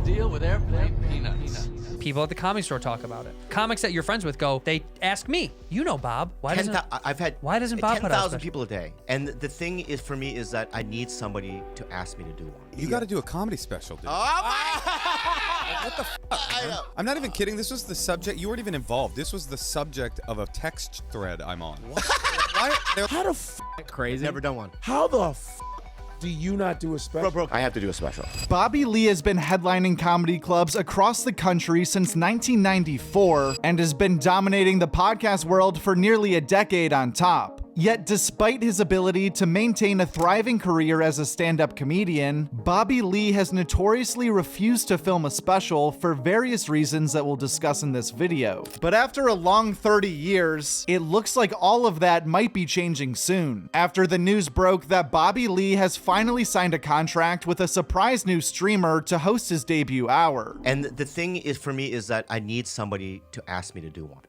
deal with airplane peanuts. People at the comedy store talk about it. Comics that you're friends with go, they ask me, you know Bob. Why doesn't Bob put out 10,000 people a day. And the thing is for me is that I need somebody to ask me to do one. You got to do a comedy special, dude. What the fuck? I'm not even kidding. This was the subject. You weren't even involved. This was the subject of a text thread I'm on. Why? How the fuck crazy? Never done one. How the fuck do you not do a special? Bro, I have to do a special. Bobby Lee has been headlining comedy clubs across the country since 1994 and has been dominating the podcast world for nearly a decade on top. Yet despite his ability to maintain a thriving career as a stand-up comedian, Bobby Lee has notoriously refused to film a special for various reasons that we'll discuss in this video. But after a long 30 years, it looks like all of that might be changing soon, after the news broke that Bobby Lee has finally signed a contract with a surprise new streamer to host his debut hour. And the thing is for me is that I need somebody to ask me to do one.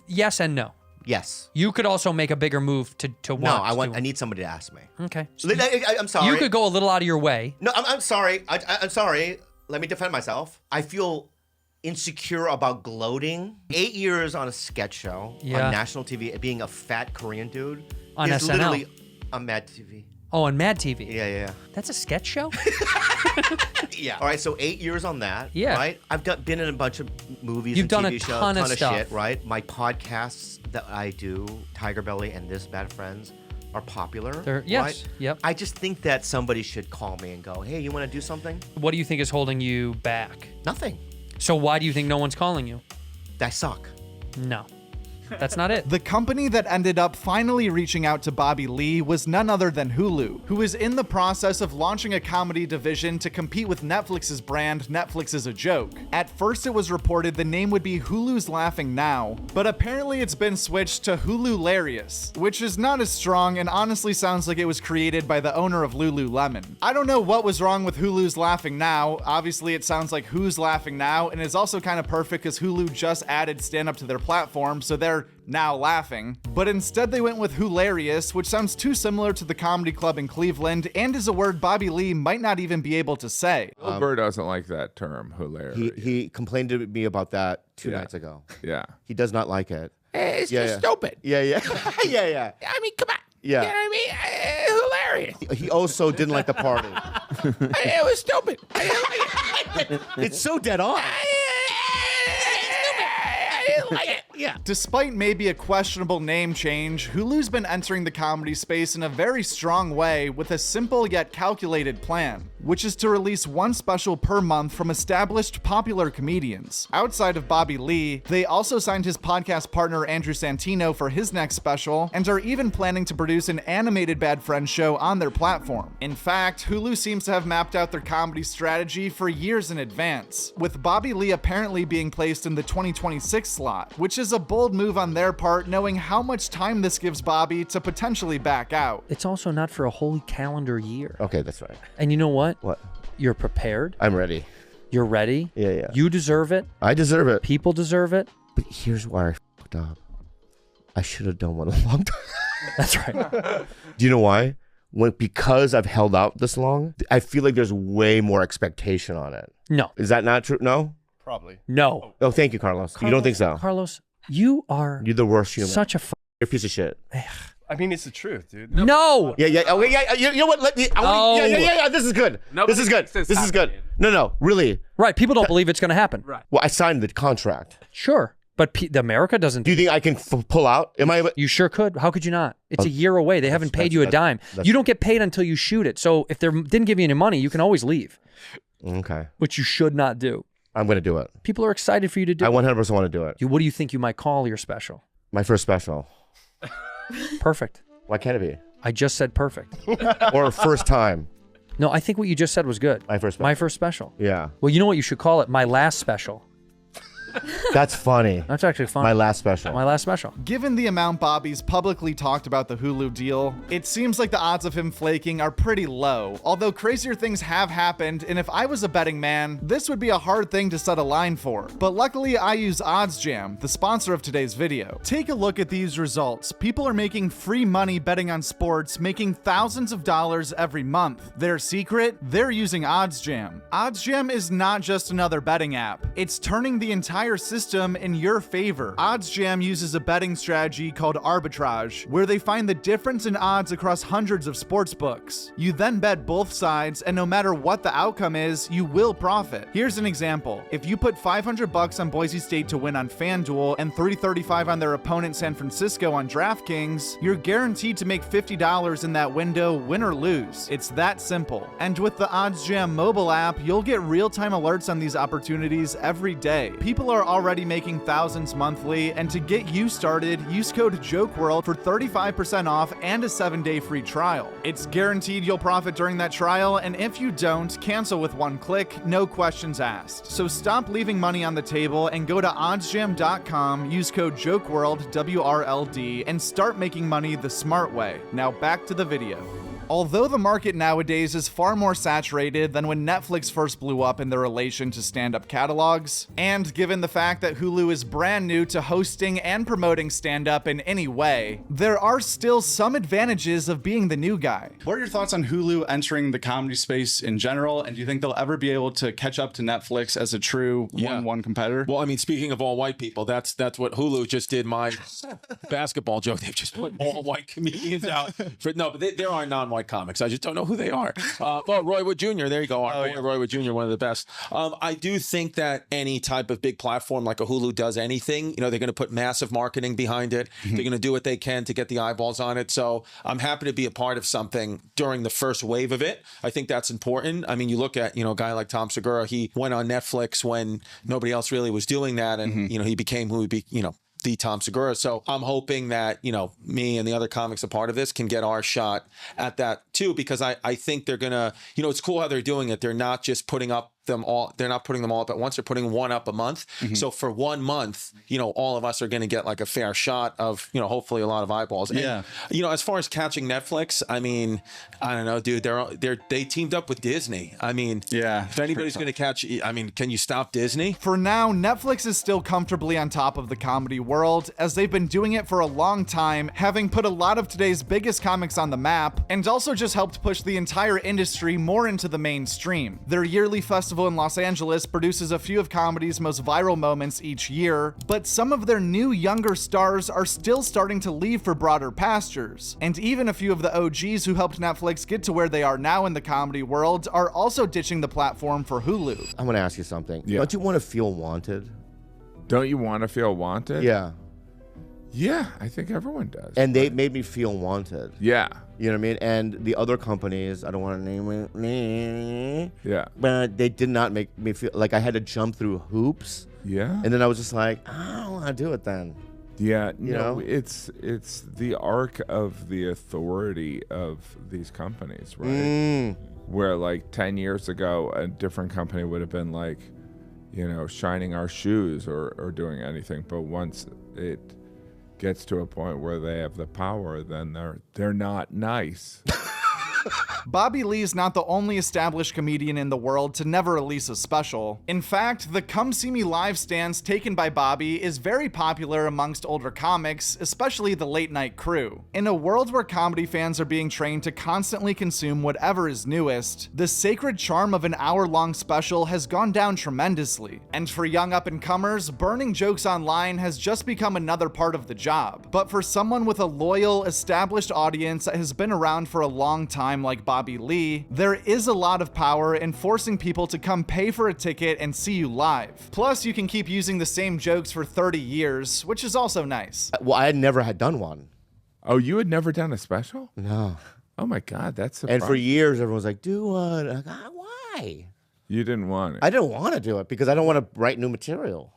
Yes and no. Yes. You could also make a bigger move to want. No, I need somebody to ask me. Okay. I'm sorry. You could go a little out of your way. No, I'm sorry. I'm sorry. Let me defend myself. I feel insecure about gloating. 8 years on a sketch show on national TV, being a fat Korean dude on is SNL. Literally on Mad TV. Oh, on Mad TV. Yeah. That's a sketch show? Yeah. All right, so 8 years on that. Yeah. Right? I've been in a bunch of movies You've and done TV a shows, ton of stuff. shit, right? My podcasts that I do, Tiger Belly and This Bad Friends, are popular. Yes. Right? Yep. I just think that somebody should call me and go, hey, you want to do something? What do you think is holding you back? Nothing. So why do you think no one's calling you? I suck. No. That's not it. The company that ended up finally reaching out to Bobby Lee was none other than Hulu, who is in the process of launching a comedy division to compete with Netflix's brand, Netflix is a Joke. At first it was reported the name would be Hulu's Laughing Now, but apparently it's been switched to Hulularious, which is not as strong and honestly sounds like it was created by the owner of Lululemon. I don't know what was wrong with Hulu's Laughing Now. Obviously it sounds like Who's Laughing Now, and it's also kind of perfect because Hulu just added stand-up to their platform, so they're now laughing. But instead they went with Hularious, which sounds too similar to the comedy club in Cleveland and is a word Bobby Lee might not even be able to say. Burr doesn't like that term, hilarious. He complained to me about that two nights ago. Yeah. He does not like it. It's just stupid. Yeah. Yeah. I mean, come on. Yeah. You know what I mean? Hilarious. He also didn't like the party. It was stupid. I didn't like it. It's so dead on. I didn't like it. Yeah. Despite maybe a questionable name change, Hulu's been entering the comedy space in a very strong way with a simple yet calculated plan, which is to release one special per month from established popular comedians. Outside of Bobby Lee, they also signed his podcast partner Andrew Santino for his next special and are even planning to produce an animated Bad Friends show on their platform. In fact, Hulu seems to have mapped out their comedy strategy for years in advance, with Bobby Lee apparently being placed in the 2026 slot, which is a bold move on their part, knowing how much time this gives Bobby to potentially back out. It's also not for a whole calendar year. Okay, that's right. And you know what? What? You're prepared. I'm ready. You're ready. Yeah. You deserve it. I deserve it. People deserve it. But here's why I fucked up. I should have done one a long time. That's right. Do you know why? Because I've held out this long, I feel like there's way more expectation on it. No. Is that not true? No? Probably. No. Oh, thank you, Carlos. You don't think so? Carlos, you're the worst human. such a You're a piece of shit. I mean, it's the truth, dude. No. Yeah. Oh, yeah. You know what? Yeah. This is good. This is good. This is good. No. Really. Right. People don't believe it's going to happen. Right. Well, I signed the contract. Sure. But America doesn't. Do you think I can pull out? Am I? You sure could. How could you not? It's a year away. They haven't paid you a dime. You don't get paid until you shoot it. So if they didn't give you any money, you can always leave. Okay. Which you should not do. I'm going to do it. People are excited for you to do I it. 100% want to do it. What do you think you might call your special? My first special. Perfect. Why can't it be? I just said perfect. Or first time. No, I think what you just said was good. My first special. My first special. Yeah. Well, you know what you should call it? My last special. That's funny. That's actually fun. My last special. My last special. Given the amount Bobby's publicly talked about the Hulu deal, it seems like the odds of him flaking are pretty low. Although crazier things have happened, and if I was a betting man, this would be a hard thing to set a line for. But luckily, I use OddsJam, the sponsor of today's video. Take a look at these results. People are making free money betting on sports, making thousands of dollars every month. Their secret? They're using OddsJam. OddsJam is not just another betting app. It's turning the entire system in your favor. OddsJam uses a betting strategy called arbitrage, where they find the difference in odds across hundreds of sports books. You then bet both sides, and no matter what the outcome is, you will profit. Here's an example. If you put $500 on Boise State to win on FanDuel and $335 on their opponent San Francisco on DraftKings, you're guaranteed to make $50 in that window, win or lose. It's that simple. And with the OddsJam mobile app, you'll get real-time alerts on these opportunities every day. People are already making thousands monthly, and to get you started, use code JOKEWORLD for 35% off and a 7-day free trial. It's guaranteed you'll profit during that trial, and if you don't, cancel with one click, no questions asked. So stop leaving money on the table and go to oddsjam.com, use code JOKEWORLD, WRLD, and start making money the smart way. Now back to the video. Although the market nowadays is far more saturated than when Netflix first blew up in their relation to stand-up catalogs, and given the fact that Hulu is brand new to hosting and promoting stand-up in any way, there are still some advantages of being the new guy. What are your thoughts on Hulu entering the comedy space in general, and do you think they'll ever be able to catch up to Netflix as a true one-on-one competitor? Well, I mean, speaking of all white people, that's what Hulu just did. My basketball joke. They've just put all white comedians out. But there are non-white comics. I just don't know who they are. Well, Roy Wood Jr. There you go. Roy Wood Jr. One of the best. I do think that any type of big platform like a Hulu does anything, they're going to put massive marketing behind it. They're going to do what they can to get the eyeballs on it. So I'm happy to be a part of something during the first wave of it. I think that's important. I mean, you look at, a guy like Tom Segura, he went on Netflix when nobody else really was doing that. And, he became who he the Tom Segura. So I'm hoping that, me and the other comics a part of this can get our shot at that too, because I think they're going to, it's cool how they're doing it. They're not just putting up them all. They're not putting them all up at once. They're putting one up a month. So for 1 month, all of us are going to get like a fair shot of, hopefully a lot of eyeballs. And, as far as catching Netflix, I mean, I don't know, dude, they teamed up with Disney. I mean, if anybody's going to catch, I mean, can you stop Disney? For now, Netflix is still comfortably on top of the comedy world, as they've been doing it for a long time, having put a lot of today's biggest comics on the map, and also just helped push the entire industry more into the mainstream. Their yearly festival in Los Angeles produces a few of comedy's most viral moments each year, but some of their new younger stars are still starting to leave for broader pastures. And even a few of the OGs who helped Netflix get to where they are now in the comedy world are also ditching the platform for Hulu. I'm going to ask you something. Yeah. Don't you want to feel wanted? Don't you want to feel wanted? Yeah. Yeah, I think everyone does. And they made me feel wanted. Yeah. You know what I mean? And the other companies, I don't want to name it. Yeah. But they did not make me feel like I had to jump through hoops. Yeah. And then I was just like, I don't want to do it then. Yeah, You know? it's the arc of the authority of these companies, right? Where like 10 years ago, a different company would have been like, shining our shoes or doing anything. But once it gets to a point where they have the power, then they're not nice. Bobby Lee's not the only established comedian in the world to never release a special. In fact, the Come See Me Live stance taken by Bobby is very popular amongst older comics, especially the late night crew. In a world where comedy fans are being trained to constantly consume whatever is newest, the sacred charm of an hour-long special has gone down tremendously. And for young up-and-comers, burning jokes online has just become another part of the job. But for someone with a loyal, established audience that has been around for a long time like Bobby Lee, there is a lot of power in forcing people to come pay for a ticket and see you live. Plus, you can keep using the same jokes for 30 years, which is also nice. Well, I had never had done one. Oh, you had never done a special? No. Oh my God, that's surprising. And for years, everyone was like, do one. I'm like, why? You didn't want it. I didn't want to do it because I don't want to write new material.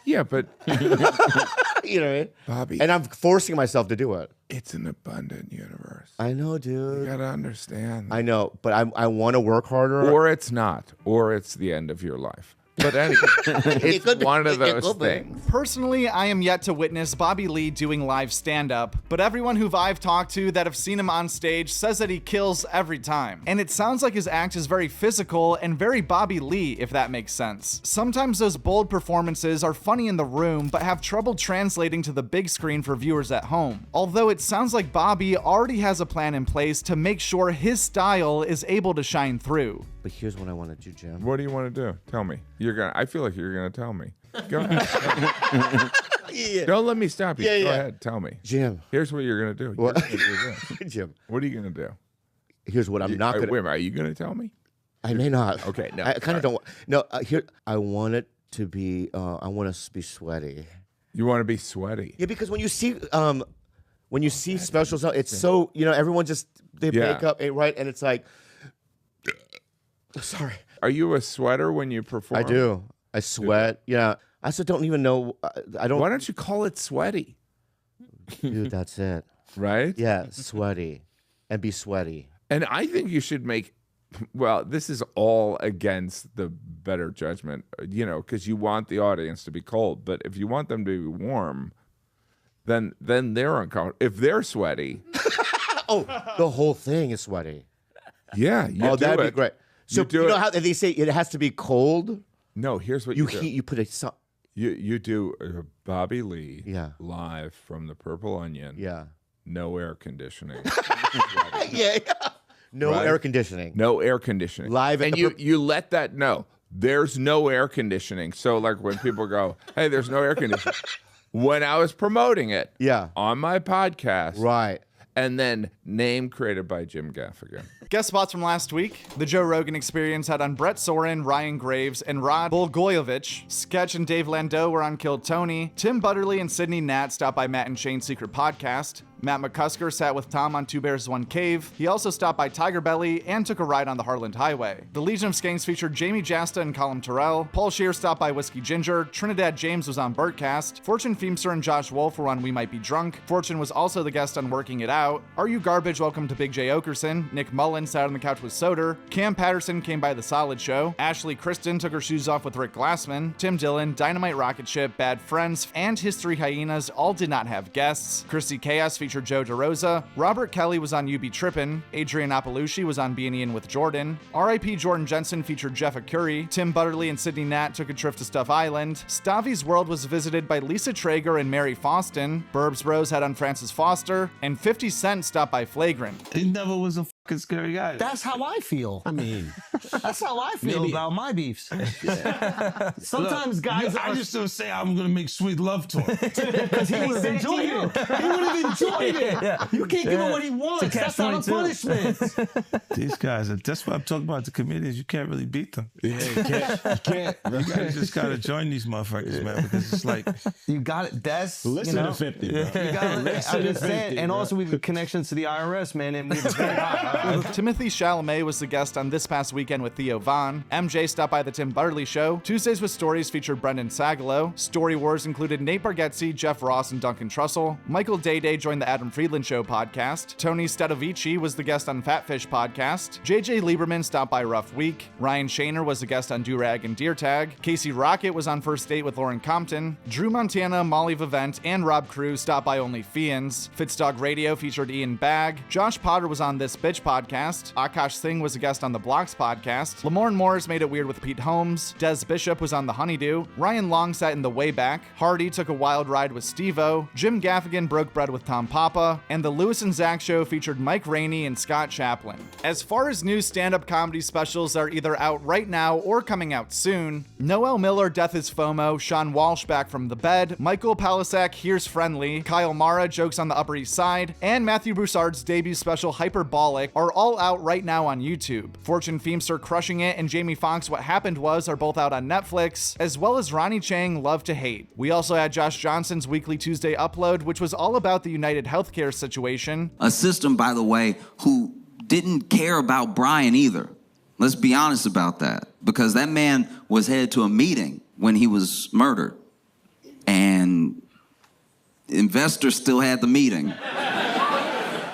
Yeah, but You know what I mean? Bobby, And I'm forcing myself to do it. it's an abundant universe. I know, You dude. gotta understand. I know, but I want to work harder. Or it's not. Or it's the end of your life. But anyway, it's could be. one of It those could be. things. Personally, I am yet to witness Bobby Lee doing live stand-up, but everyone who I've talked to that have seen him on stage says that he kills every time. And it sounds like his act is very physical and very Bobby Lee, if that makes sense. Sometimes those bold performances are funny in the room, but have trouble translating to the big screen for viewers at home. Although it sounds like Bobby already has a plan in place to make sure his style is able to shine through. But here's what I want to do, Jim. What do you want to do? Tell me. I feel like you're gonna tell me. Go ahead. Yeah. Don't let me stop you. Yeah, Go yeah. ahead. Tell me. Jim. Here's what you're gonna do. You're What? gonna do this. Jim. What are you gonna do? Here's what I'm not Wait, gonna. wait a minute. Are you gonna tell me? I may not. Okay, no, I kind of sorry. don't. No. Here. I want it to be. I want us to be sweaty. You want to be sweaty. Yeah, because when you see specials, it's so everyone just they Yeah. make up right, and it's like. Sorry. Are you a sweater when you perform? I do. I sweat. Yeah. I still don't even know. I don't. Why don't you call it sweaty? Dude, that's it. Right? Yeah, sweaty, and be sweaty. And I think you should make. Well, this is all against the better judgment, because you want the audience to be cold. But if you want them to be warm, then they're uncomfortable. If they're sweaty, Oh, the whole thing is sweaty. yeah, you Oh, do that'd be it. great. So do you know it. how they say it has to be cold? No, here's what You you do. heat. You put a. You do Bobby Lee Yeah. live from the Purple Onion. Yeah. No air conditioning. Yeah. No Right? air conditioning. No air conditioning. Live at and the you let that know. There's no air conditioning. So like when people go, hey, there's no air conditioning. When I was promoting it Yeah. on my podcast, Right. and then name created by Jim Gaffigan. Guest spots from last week. The Joe Rogan Experience had on Brett Sorin, Ryan Graves, and Rod Bulgoyevich. Sketch and Dave Landau were on Killed Tony. Tim Butterly and Sydney Nat stopped by Matt and Shane's Secret Podcast. Matt McCusker sat with Tom on Two Bears, One Cave. He also stopped by Tiger Belly and took a ride on the Harland Highway. The Legion of Skanks featured Jamie Jasta and Colin Terrell. Paul Scheer stopped by Whiskey Ginger. Trinidad James was on Bertcast. Fortune Feimster and Josh Wolf were on We Might Be Drunk. Fortune was also the guest on Working It Out. Are You Garbage? Welcome to Big J Okerson. Nick Mullen sat on the couch with Soder. Cam Patterson came by The Solid Show. Ashley Kristen took her shoes off with Rick Glassman. Tim Dillon, Dynamite Rocket Ship, Bad Friends, and History Hyenas all did not have guests. Christy Chaos featured Joe DeRosa. Robert Kelly was on You Be Trippin'. Adrian Appalucci was on Being Ian with Jordan. R.I.P. Jordan Jensen featured Jeff Curry. Tim Butterly and Sydney Nat took a trip to Stuff Island. Stavi's World was visited by Lisa Traeger and Mary Faustin. Burbs Bros had on Francis Foster. And 50 Cent stopped by Flagrant. He never was a fucking scary guy. That's how I feel. I mean, that's how I feel about my beefs. Sometimes guys, I just don't say I'm gonna make sweet love to him. because he would have enjoyed it. He would have enjoyed it. Yeah. You can't give him what he wants. That's not a punishment. These guys, that's what I'm talking about. The comedians, you can't really beat them. Yeah, you can't. You just gotta join these motherfuckers, man, because it's like You got it. That's Listen you know, to 50, bro. You got it. Listen I'm to just saying. 50, And bro. also we have connections to the IRS, man. And we have very high. Timothy Chalamet was the guest on This Past Weekend with Theo Von. MJ stopped by the Tim Butterly Show. Tuesdays with Stories featured Brendan Sagalow. Story Wars included Nate Bargatze, Jeff Ross, and Duncan Trussell. Michael Day joined the Adam Friedland Show podcast. Tony Stedovici was the guest on Fatfish podcast. JJ Lieberman stopped by Rough Week. Ryan Shaner was the guest on Durag and Deer Tag. Casey Rocket was on First Date with Lauren Compton. Drew Montana, Molly Vivent, and Rob Cruz stopped by Only Fiends. Fitzdog Radio featured Ian Bagg. Josh Potter was on This Bitch podcast. Akash Singh was a guest on the Blocks podcast. Lamorne Morris made it weird with Pete Holmes. Des Bishop was on The Honeydew. Ryan Long sat in The Wayback. Hardy took a wild ride with Steve-O. Jim Gaffigan broke bread with Tom Papa. And the Lewis and Zach Show featured Mike Rainey and Scott Chaplin. As far as new stand-up comedy specials that are either out right now or coming out soon, Noel Miller, Death is FOMO, Sean Walsh, Back from the Bed, Michael Palisak, Here's Friendly, Kyle Mara, Jokes on the Upper East Side, and Matthew Broussard's debut special Hyperbolic are all out right now on YouTube. Fortune Feimster, Crushing It, and Jamie Foxx, What Happened Was are both out on Netflix, as well as Ronnie Chang, Love to Hate. We also had Josh Johnson's weekly Tuesday upload, which was all about the United Healthcare situation. A system, by the way, who didn't care about Brian either. Let's be honest about that. Because that man was headed to a meeting when he was murdered. And investors still had the meeting.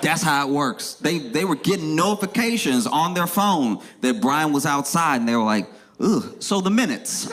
That's how it works. They were getting notifications on their phone that Brian was outside, and they were like, Ugh. So the minutes.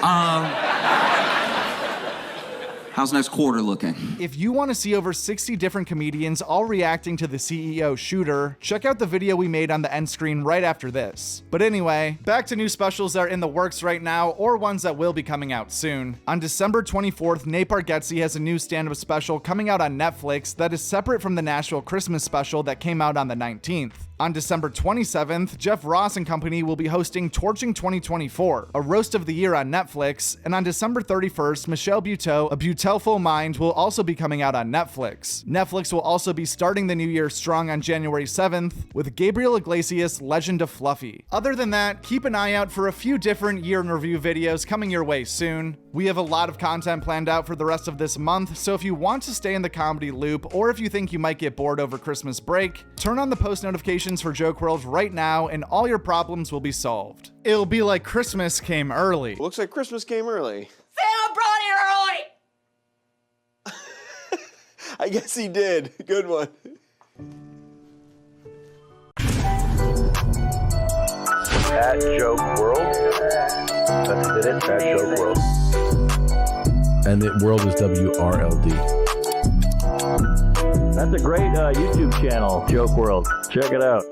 How's next quarter looking? If you want to see over 60 different comedians all reacting to the CEO shooter, check out the video we made on the end screen right after this. But anyway, back to new specials that are in the works right now or ones that will be coming out soon. On December 24th, Nate Bargatze has a new stand-up special coming out on Netflix that is separate from the Nashville Christmas special that came out on the 19th. On December 27th, Jeff Ross and company will be hosting Torching 2024, a roast of the year on Netflix, and on December 31st, Michelle Buteau, A Butelful Mind, will also be coming out on Netflix. Netflix will also be starting the new year strong on January 7th with Gabriel Iglesias' Legend of Fluffy. Other than that, keep an eye out for a few different year in review videos coming your way soon. We have a lot of content planned out for the rest of this month, so if you want to stay in the comedy loop, or if you think you might get bored over Christmas break, turn on the post notifications for Joke World right now and all your problems will be solved. It'll be like Christmas came early. Looks like Christmas came early. Santa brought it early! I guess he did. Good one. At Joke World. That's it, at Joke World. And the world is WRLD. That's a great YouTube channel, Joke World. Check it out.